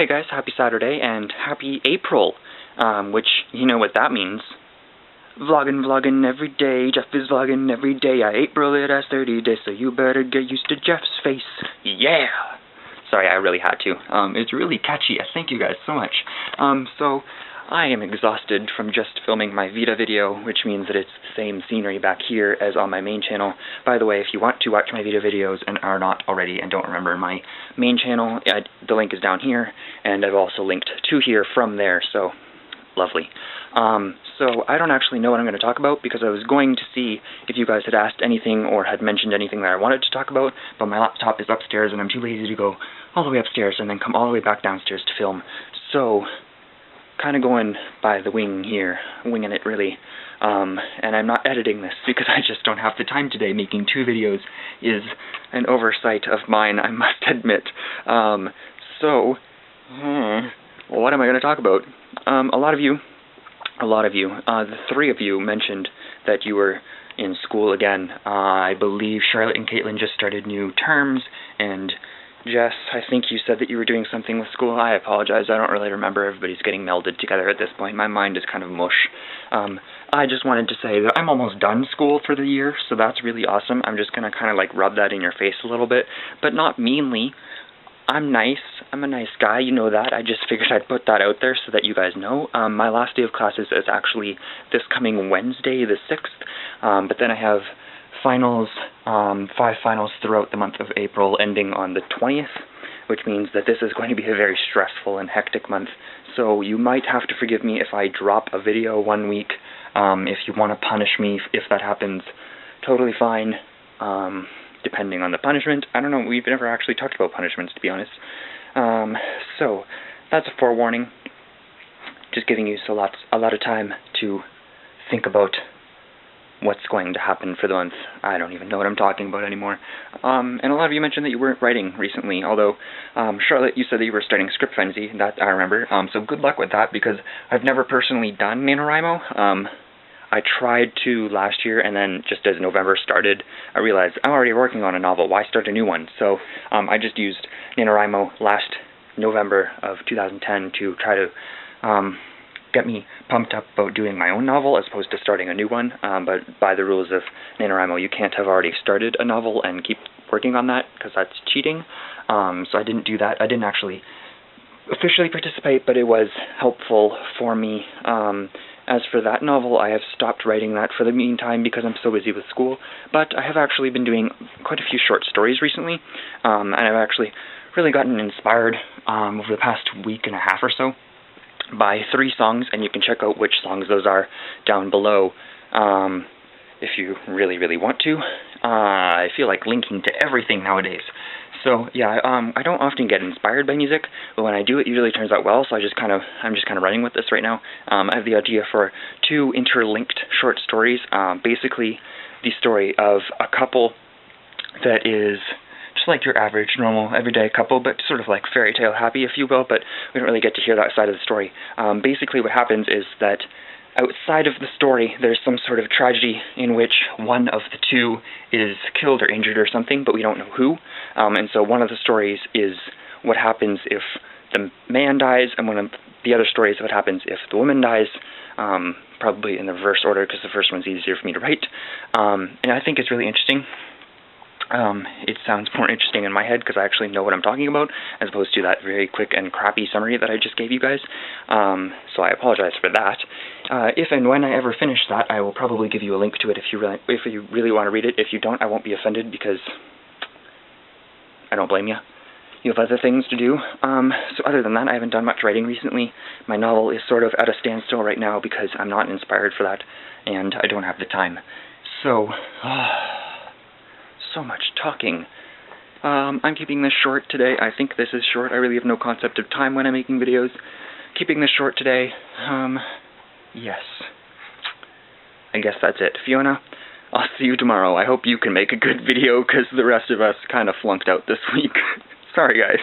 Hey guys, happy Saturday and happy April, which, you know what that means. Vlogging every day, Jeff is vlogging every day. April it has 30 days, so you better get used to Jeff's face. Yeah! Sorry, I really had to. It's really catchy. Thank you guys so much. So, I am exhausted from just filming my Vita video, which means that it's the same scenery back here as on my main channel. By the way, if you want to watch my Vita videos and are not already and don't remember my main channel, the link is down here, and I've also linked to here from there, so lovely. So I don't actually know what I'm going to talk about because I was going to see if you guys had asked anything or had mentioned anything that I wanted to talk about, but my laptop is upstairs and I'm too lazy to go all the way upstairs and then come all the way back downstairs to film. So, kind of going by the wing here, winging it really, and I'm not editing this because I just don't have the time today. Making 2 videos is an oversight of mine, I must admit. So, what am I going to talk about? A lot of you, the 3 of you mentioned that you were in school again. I believe Charlotte and Caitlin just started new terms, and Jess, I think you said that you were doing something with school. I apologize, I don't really remember. Everybody's getting melded together at this point. My mind is kind of mush. I just wanted to say that I'm almost done school for the year, so that's really awesome. I'm just going to kind of like rub that in your face a little bit, but not meanly. I'm nice. I'm a nice guy, you know that. I just figured I'd put that out there so that you guys know. My last day of classes is actually this coming Wednesday, the 6th, but then I have finals, 5 finals throughout the month of April, ending on the 20th, which means that this is going to be a very stressful and hectic month. So you might have to forgive me if I drop a video 1 week. If you want to punish me, if that happens, totally fine. Depending on the punishment. I don't know, we've never actually talked about punishments, to be honest. So, that's a forewarning. Just giving you a lot of time to think about what's going to happen for the month. I don't even know what I'm talking about anymore. And a lot of you mentioned that you weren't writing recently, although, Charlotte, you said that you were starting Script Frenzy, that I remember. So good luck with that, because I've never personally done NaNoWriMo. I tried to last year, and then just as November started, I realized I'm already working on a novel. Why start a new one? So I just used NaNoWriMo last November of 2010 to try to get me pumped up about doing my own novel as opposed to starting a new one. But by the rules of NaNoWriMo, you can't have already started a novel and keep working on that because that's cheating. So I didn't do that. I didn't actually officially participate, but it was helpful for me. As for that novel, I have stopped writing that for the meantime because I'm so busy with school, but I have actually been doing quite a few short stories recently, and I've actually really gotten inspired over the past week and a half or so by 3 songs, and you can check out which songs those are down below if you really, really want to. I feel like linking to everything nowadays. So yeah, I don't often get inspired by music, but when I do, it usually turns out well. So I'm just kind of running with this right now. I have the idea for 2 interlinked short stories. Basically, the story of a couple that is just like your average, normal, everyday couple, but sort of like fairy tale happy, if you will. But we don't really get to hear that side of the story. Basically, what happens is that outside of the story, there's some sort of tragedy in which one of the 2 is killed or injured or something, but we don't know who. And so one of the stories is what happens if the man dies, and one of the other stories is what happens if the woman dies, probably in the reverse order because the first one's easier for me to write. And I think it's really interesting. It sounds more interesting in my head because I actually know what I'm talking about, as opposed to that very quick and crappy summary that I just gave you guys. So I apologize for that. If and when I ever finish that, I will probably give you a link to it if you really want to read it. If you don't, I won't be offended because I don't blame you. You have other things to do. So other than that, I haven't done much writing recently. My novel is sort of at a standstill right now because I'm not inspired for that, and I don't have the time. So, so much talking. I'm keeping this short today. I think this is short. I really have no concept of time when I'm making videos. Keeping this short today. Yes. I guess that's it. Fiona, I'll see you tomorrow. I hope you can make a good video because the rest of us kind of flunked out this week. Sorry, guys.